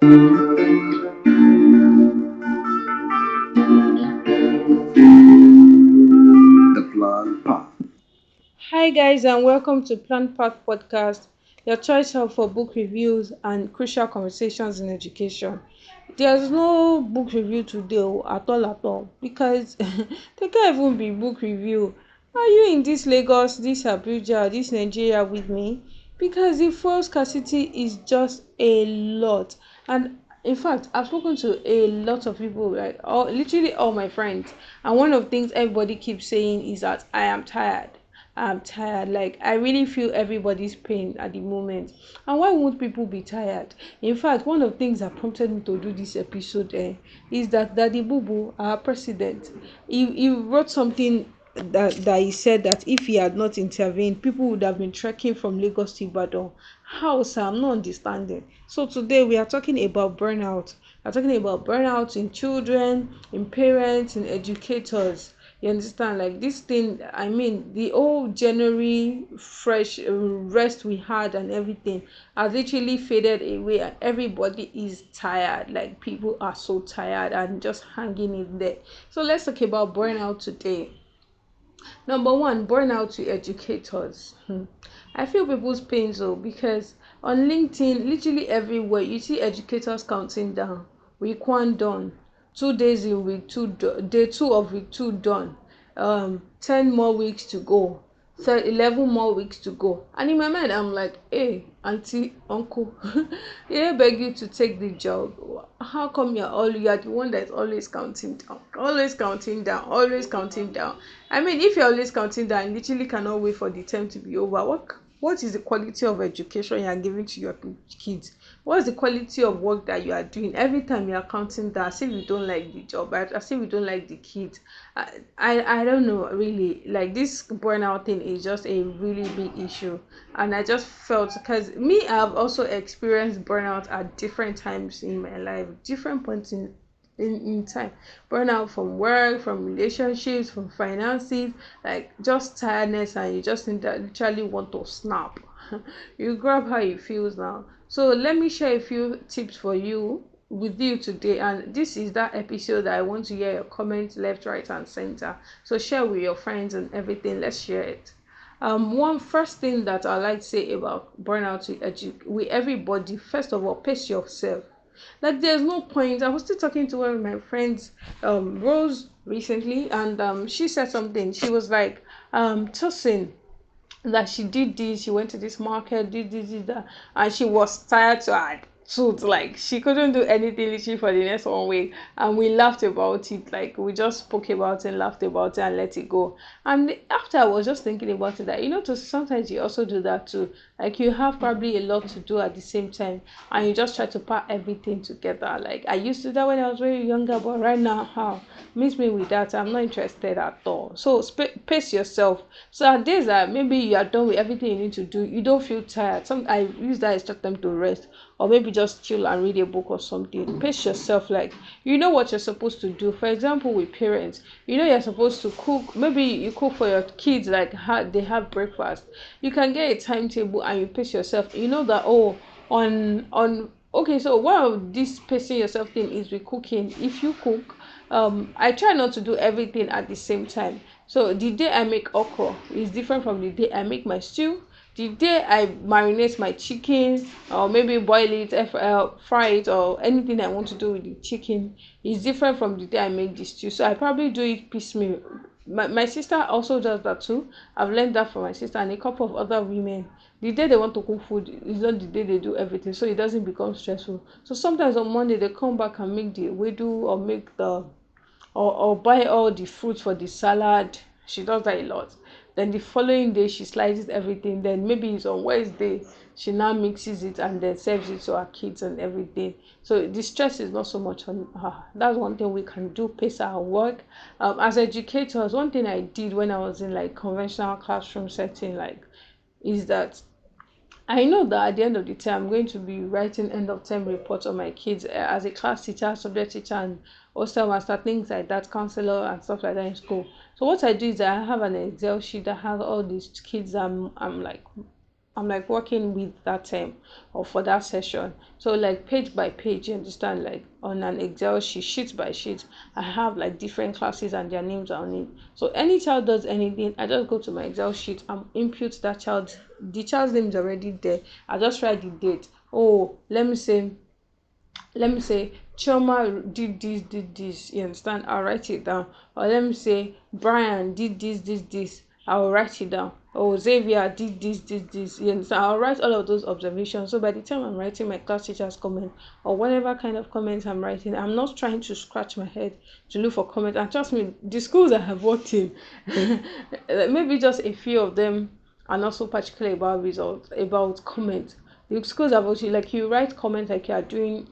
The Plan Path. Hi, guys, and welcome to Plant Path Podcast, your choice hub for book reviews and crucial conversations in education. There's no book review today at all because there can't even be book review. Are you in this Lagos, this Abuja, this Nigeria with me? Because the fuel scarcity is just a lot. And in fact, I've spoken to a lot of people, like literally all my friends, and one of the things everybody keeps saying is that I am tired. I'm tired. Like, I really feel everybody's pain at the moment. And why won't people be tired? In fact, one of the things that prompted me to do this episode is that Daddy Bubu, our president, he wrote something that he said that if he had not intervened, people would have been trekking from Lagos to Ibadan. How, sir? I'm not understanding. So today we are talking about burnout. We're talking about burnout in children, in parents, in educators. You understand? Like this thing, I mean, the old January fresh rest we had and everything has literally faded away, and everybody is tired. Like people are so tired and just hanging in there. So let's talk about burnout today. Number one, burnout to educators. I feel people's pain though, because on LinkedIn, literally everywhere, you see educators counting down. Week one done. 2 days in week two, day two of week two done. 10 more weeks to go. 11 more weeks to go. And in my mind, I'm like, hey, auntie, uncle, they beg you to take the job. How come you are the one that's always counting down, always counting down, always counting down? I mean, if you're always counting down, literally cannot wait for the term to be over. What is the quality of education you are giving to your kids? What's the quality of work that you are doing every time you are counting down, as if you don't like the job, as if you don't like the kids? I don't know, really. Like, this burnout thing is just a really big issue, and I just felt, because me, I've also experienced burnout at different times in my life, different points in time. Burnout from work, from relationships, from finances, like just tiredness, and you just literally want to snap. You grab how it feels now. So let me share a few tips for you with you today, and this is that episode that I want to hear your comments left, right, and center. So share with your friends and everything. Let's share it. One first thing that I like to say about burnout with everybody, first of all, pace yourself. Like, there's no point. I was still talking to one of my friends, Rose, recently, and she said something. She was like, Tosin, that she did this, she went to this market, did that, and she was tired to her tooth. Like, she couldn't do anything literally for the next 1 week, and we laughed about it. Like, we just spoke about it, laughed about it, and let it go. And after, I was just thinking about it, that to sometimes you also do that too. Like, you have probably a lot to do at the same time, and you just try to pack everything together. Like, I used to do that when I was very younger, but right now, how miss me with that, I'm not interested at all. So pace yourself. So at days that maybe you are done with everything you need to do, you don't feel tired. I use that as just time to rest, or maybe just chill and read a book or something. Pace yourself. Like, you know what you're supposed to do. For example, with parents, you're supposed to cook. Maybe you cook for your kids, like they have breakfast. You can get a timetable and you pace yourself. You know that, oh, on okay, so one of this pacing yourself thing is with cooking. If you cook, I try not to do everything at the same time. So the day I make okra is different from the day I make my stew. The day I marinate my chicken, or maybe boil it, fry it, or anything I want to do with the chicken, is different from the day I make the stew. So I probably do it piecemeal. My sister also does that too. I've learned that from my sister and a couple of other women. The day they want to cook food is not the day they do everything, so it doesn't become stressful. So sometimes on Monday they come back and make the wedu, or make the or buy all the fruits for the salad. She does that a lot. Then the following day she slices everything. Then maybe it's on Wednesday she now mixes it and then serves it to her kids and everything. So the stress is not so much on her. That's one thing we can do, pace our work. As educators, one thing I did when I was in like conventional classroom setting, like, is that I know that at the end of the term, I'm going to be writing end of term reports on my kids, as a class teacher, subject teacher, and hostel master, things like that, counselor, and stuff like that in school. So what I do is I have an Excel sheet that has all these kids I'm like I'm like working with that term or for that session. So like page by page, you understand, like on an Excel sheet, sheet by sheet, I have like different classes and their names are on it. So any child does anything, I just go to my Excel sheet and input that child. The child's name is already there. I just write the date. Oh, let me say Chioma did this, you understand, I'll write it down. Or let me say Brian did this, I'll write it down. Oh, Xavier did this, you understand, I'll write all of those observations. So by the time I'm writing my class teacher's comment or whatever kind of comments I'm writing, I'm not trying to scratch my head to look for comments. And trust me, the schools I have worked in maybe just a few of them are not so particular about results, about comments. The schools have also, like, you write comments like you are doing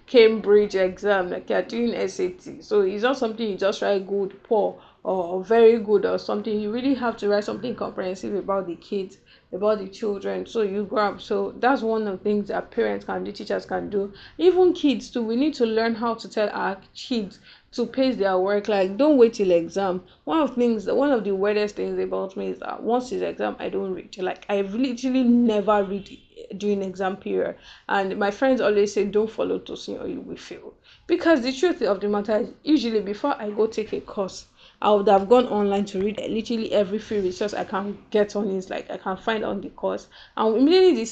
Cambridge exam, like you are doing SAT. So it's not something you just write good, poor, or very good or something. You really have to write something comprehensive about the kids, about the children. So you grab. So that's one of the things that parents can do, teachers can do. Even kids too. We need to learn how to tell our kids to pace their work. Like, don't wait till exam. One of the weirdest things about me is that once it's exam, I don't read. Like, I literally never read during exam period. And my friends always say, don't follow Tosin or you will fail. Because the truth of the matter is, usually before I go take a course, I would have gone online to read literally every free resource I can get on it, like I can find on the course. And immediately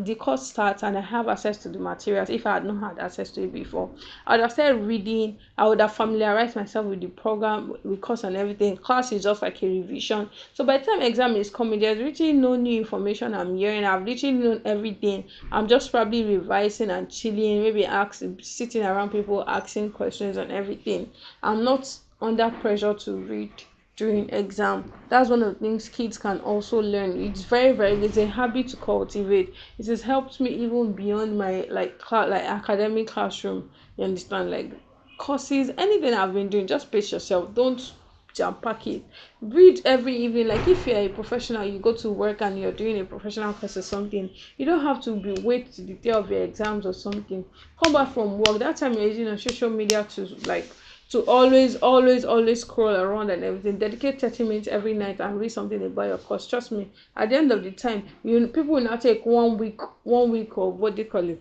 the course starts and I have access to the materials. If I had not had access to it before, I would have started reading. I would have familiarized myself with the program, with course and everything. Class is just like a revision. So by the time exam is coming, there's literally no new information I'm hearing. I've literally known everything. I'm just probably revising and chilling, maybe sitting around people asking questions and everything. I'm not under pressure to read during exam. That's one of the things kids can also learn. It's very, it's a habit to cultivate. It has helped me even beyond my like academic classroom. You understand, like courses, anything I've been doing, just pace yourself. Don't jam pack it. Read every evening. Like, if you're a professional, you go to work and you're doing a professional course or something, you don't have to be wait to the day of your exams or something. Come back from work, that time you're using on social media to like to always scroll around and everything. Dedicate 30 minutes every night and read something about your course. Trust me, at the end of the time, people will now take 1 week of what they call it,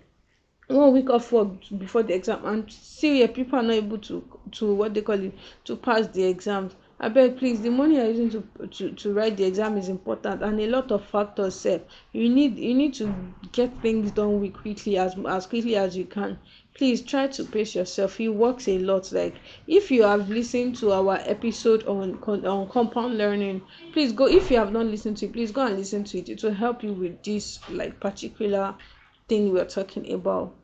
1 week off work before the exam, and see where people are not able to what they call it, to pass the exams. I beg, please, the money you're using to write the exam is important, and a lot of factors sef. You need to get things done with quickly, as quickly as you can. Please try to pace yourself. It works a lot. Like, if you have listened to our episode on compound learning, please go. If you have not listened to it, please go and listen to it. It will help you with this like particular thing we're talking about.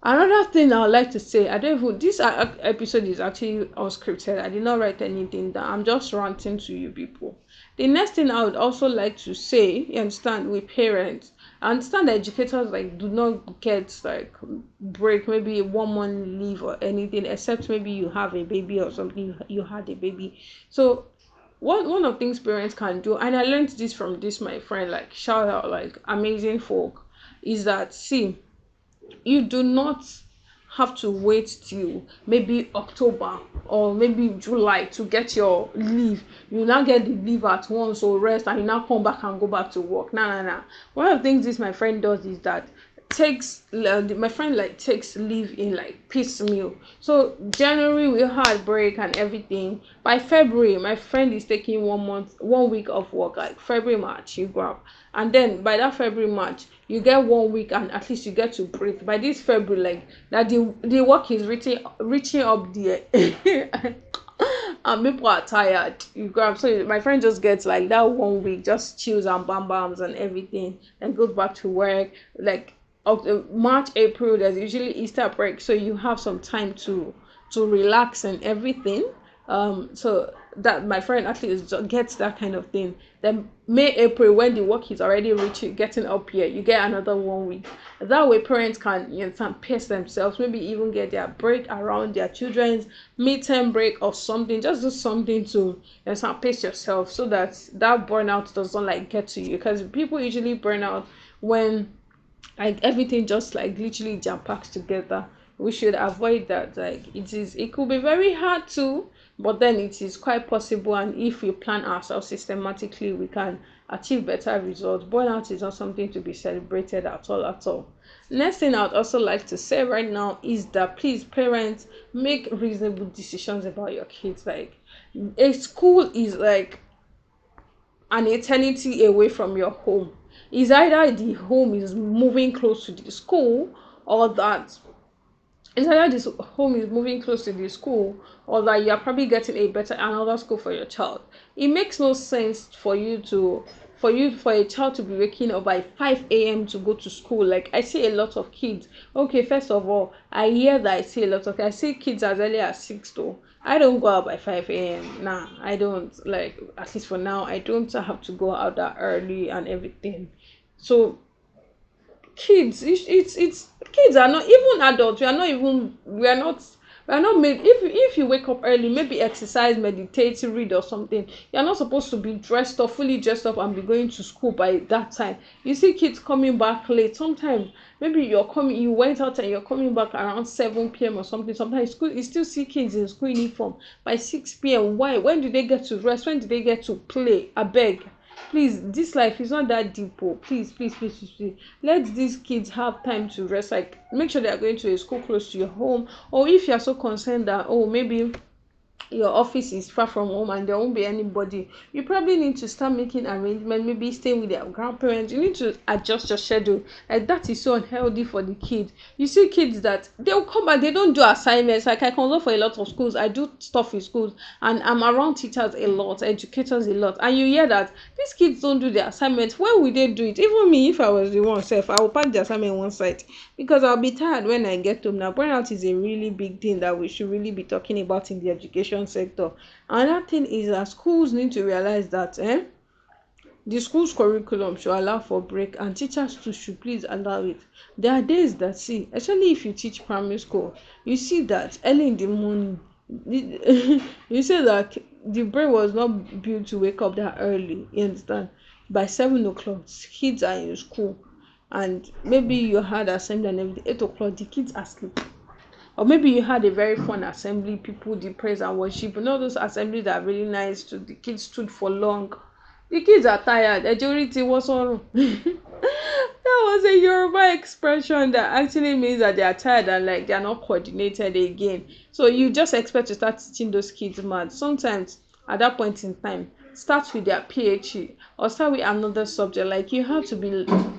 Another thing I would like to say, I don't even, this episode is actually unscripted. I did not write anything down. I'm just ranting to you people. The next thing I would also like to say, you understand, with parents, I understand that educators like do not get like break, maybe 1 month leave or anything, except maybe you have a baby or something. You had a baby. So one of things parents can do, and I learned this from this my friend, like shout out, like amazing folk, is that, see, you do not have to wait till maybe October or maybe July to get your leave. You now get the leave at once or rest, and you now come back and go back to work. Nah. One of the things this my friend does is that my friend like takes leave in like piecemeal. So January we had break and everything. By February, my friend is taking 1 week of work, like February, March, you grab. And then by that February, March, you get 1 week and at least you get to breathe. By this February, like that the work is reaching up there. And people are tired. You grab. So my friend just gets like that 1 week, just chills and bam bams and everything, and goes back to work. Like March, April, there's usually Easter break, so you have some time to relax and everything. So that my friend actually gets that kind of thing. Then May, April, when the work is already reaching, getting up here, you get another 1 week. That way parents can, pace themselves, maybe even get their break around their children's midterm break or something. Just do something to, pace yourself, so that that burnout doesn't like get to you, because people usually burn out when like everything just like literally jam packs together. We should avoid that. Like, it could be very hard to, but then it is quite possible, and if we plan ourselves systematically, we can achieve better results. Burnout is not something to be celebrated at all, at all. Next thing I'd also like to say right now is that please, parents, make reasonable decisions about your kids. Like, a school is like an eternity away from your home. Is either the home is moving close to the school, or that it's either this home is moving close to the school, or that you are probably getting a better another school for your child. It makes no sense for you to for a child to be waking up by 5 a.m. to go to school. Like, I see a lot of kids. Okay, first of all, I hear that I see kids as early as 6 though. I don't go out by 5 a.m. Nah, I don't, like, at least for now, I don't have to go out that early and everything. So it's kids are not even adults. We are not made. If you wake up early, maybe exercise, meditate, read or something, you're not supposed to be dressed up, fully dressed up, and be going to school by that time. You see kids coming back late sometimes. Maybe you went out and you're coming back around 7 p.m. or something. Sometimes school, you still see kids in school uniform by 6 p.m. Why? When do they get to rest? When do they get to play? I beg. Please, this life is not that deep. Oh, please, please, please, please, please, let these kids have time to rest. Like, make sure they are going to a school close to your home. Or if you are so concerned that, oh, maybe your office is far from home and there won't be anybody, you probably need to start making arrangements, maybe staying with their grandparents. You need to adjust your schedule. Like, that is so unhealthy for the kids. You see kids that they'll come back, they don't do assignments. Like, I consult for a lot of schools, I do stuff in schools, and I'm around teachers a lot, educators a lot, and you hear that these kids don't do their assignments. When will they do it? Even me, if I was the one self, I will pack the assignment one side, because I'll be tired when I get home. Now, burnout is a really big thing that we should really be talking about in the education sector. Another thing is that schools need to realize that the school's curriculum should allow for break, and teachers too should please allow it. There are days that, see, especially if you teach primary school, you see that early in the morning, you say that the brain was not built to wake up that early. You understand? By 7 o'clock, kids are in school, and maybe you had assembly and everything. 8 o'clock, the kids are asleep. Or maybe you had a very fun assembly, people did praise and worship. You know those assemblies that are really nice, to the kids stood for long. The kids are tired. Majority was on. That was a Yoruba expression that actually means that they are tired and like they are not coordinated again. So you just expect to start teaching those kids math. Sometimes at that point in time, start with their PhD or start with another subject. Like, you have to be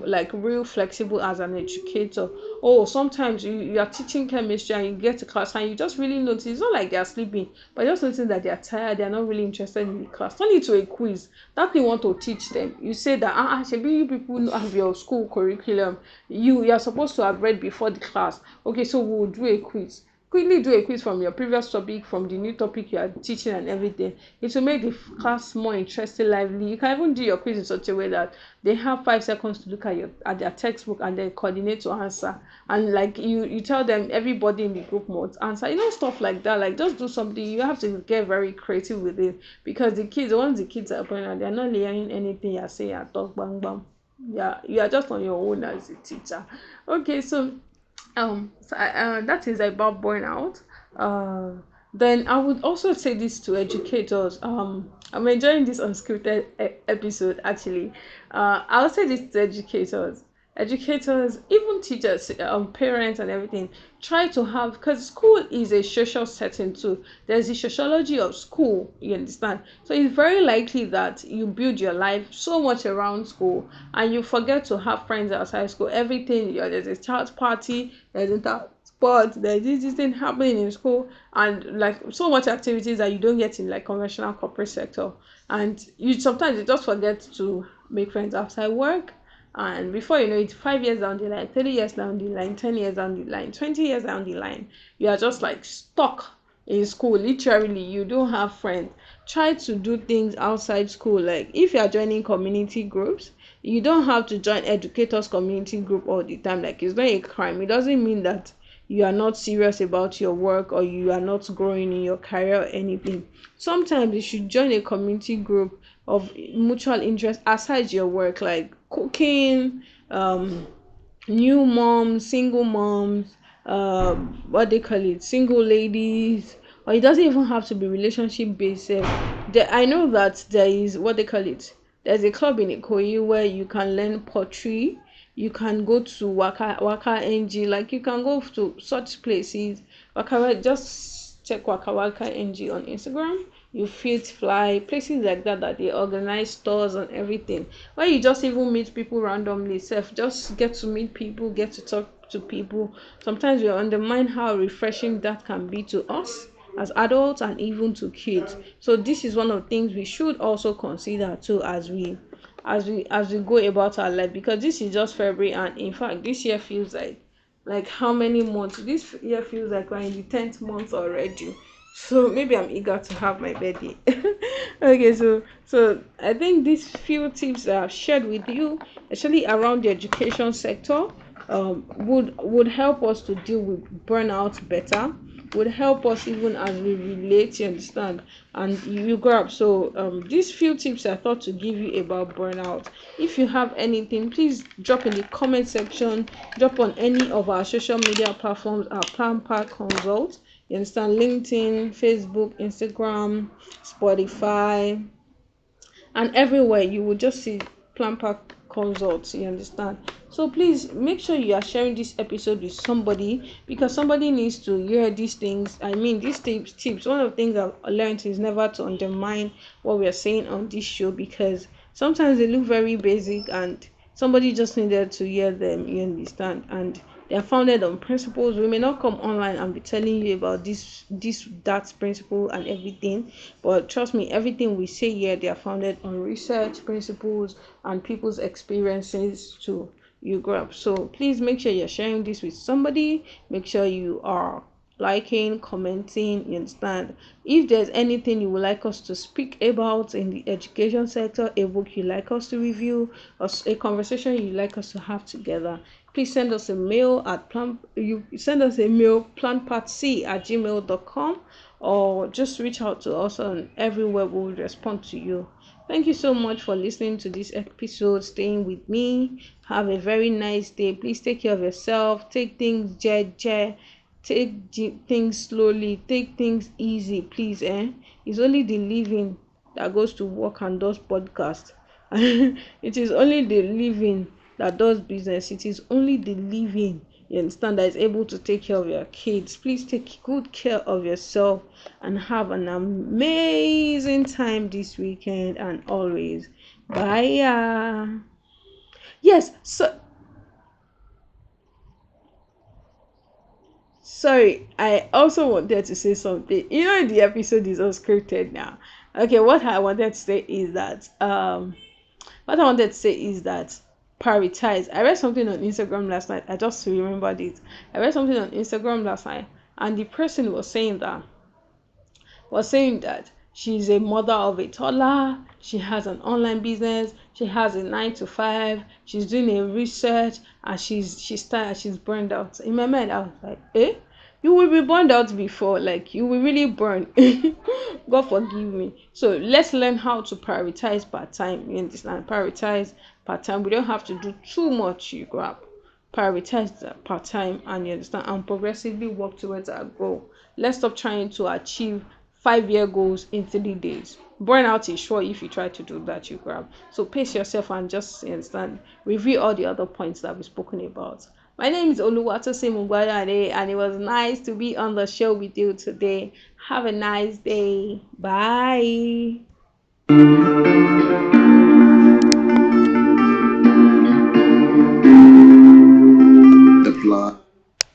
like real flexible as an educator. Oh, sometimes you are teaching chemistry and you get to class and you just really notice it's not like they are sleeping, but just noticing that they are tired, they are not really interested in the class. Turn it to a quiz. That thing you want to teach them. You say that maybe you people have your school curriculum. You are supposed to have read before the class. Okay, so we'll do a quiz. Quickly do a quiz from your previous topic, from the new topic you are teaching and everything. It will make the class more interesting, lively. You can even do your quiz in such a way that they have 5 seconds to look at their textbook and then coordinate to answer. And like, you tell them everybody in the group must answer. Stuff like that. Like, just do something. You have to get very creative with it, because once the kids are born and they're not hearing anything you're saying at talk bang bang. Yeah, you are just on your own as a teacher. Okay, so that is about burnout. Then I would also say this to educators. I'm enjoying this unscripted episode actually. I'll say this to educators, even teachers, parents and everything. Try to have, because school is a social setting too. There's the sociology of school, you understand? So it's very likely that you build your life so much around school and you forget to have friends outside school. Everything, there's a child party, there's a sport, there's this thing happening in school, and like so much activities that you don't get in like conventional corporate sector. And you sometimes you just forget to make friends outside work, and before you know it, 5 years down the line, 30 years down the line, 10 years down the line, 20 years down the line, you are just like stuck in school. Literally, you don't have friends. Try to do things outside school. Like, if you are joining community groups, you don't have to join educators community group all the time. Like, it's not a crime. It doesn't mean that you are not serious about your work or you are not growing in your career or anything. Sometimes you should join a community group of mutual interest aside your work, like cooking, new moms, single moms, what they call it, single ladies, or it doesn't even have to be relationship based. I know that there is what they call it, There's a club in Ikoyi where you can learn pottery. You can go to Waka NG, like you can go to such places. Just check Waka NG on Instagram. You fit fly places like that, that they organize stores and everything, where you just even meet people randomly. Self just get to meet people, get to talk to people. Sometimes we undermine how refreshing that can be to us as adults and even to kids. So this is one of the things we should also consider too, as we go about our life, because this is just February, and in fact this year feels like how many months? This year feels like we're in the 10th month already. So maybe I'm eager to have my birthday. Okay, so I think these few tips that I've shared with you, especially around the education sector, would help us to deal with burnout better, would help us even as we relate, you understand, and you grab. So these few tips I thought to give you about burnout. If you have anything, please drop in the comment section, drop on any of our social media platforms, our plan pack consult, you understand, LinkedIn, Facebook, Instagram, Spotify, and everywhere you will just see plan pack consults, you understand. So please make sure you are sharing this episode with somebody, because somebody needs to hear these things. I mean, these tips, one of the things I've learned is never to undermine what we are saying on this show, because sometimes they look very basic and somebody just needed to hear them, you understand, and they are founded on principles. We may not come online and be telling you about this that principle and everything, but trust me, everything we say here, they are founded on research principles and people's experiences too, you grab. So please make sure you're sharing this with somebody. Make sure you are liking, commenting, you understand. If there's anything you would like us to speak about in the education sector, a book you like us to review, or a conversation you like us to have together, please send us a mail at planpartc@gmail.com, or just reach out to us on everywhere. We'll respond to you. Thank you so much for listening to this episode, staying with me. Have a very nice day. Please take care of yourself. Take things jeje. Take things slowly. Take things easy, please. It's only the living that goes to work and does podcast. It is only the living that does business. It is only the living, you understand, that is able to take care of your kids. Please take good care of yourself and have an amazing time this weekend and always. Bye. Yes, so sorry, I also wanted to say something. The episode is unscripted now. Okay, what I wanted to say is that prioritize. I read something on Instagram last night. I just remembered it. I read something on Instagram last night, and the person was saying that she's a mother of a toddler. She has an online business. She has a 9 to 5. She's doing a research, and she's tired. She's burned out. In my mind, I was like, eh? You will be burned out before, like you will really burn. God forgive me. So let's learn how to prioritize part time. You understand? Prioritize part time. We don't have to do too much. You grab. Prioritize the part time, and you understand, and progressively work towards our goal. Let's stop trying to achieve 5 year goals in 3 days. Burnout is sure if you try to do that, you grab. So pace yourself and just, you understand, review all the other points that we've spoken about. My name is Oluwatose Mugwadade, and it was nice to be on the show with you today. Have a nice day. Bye.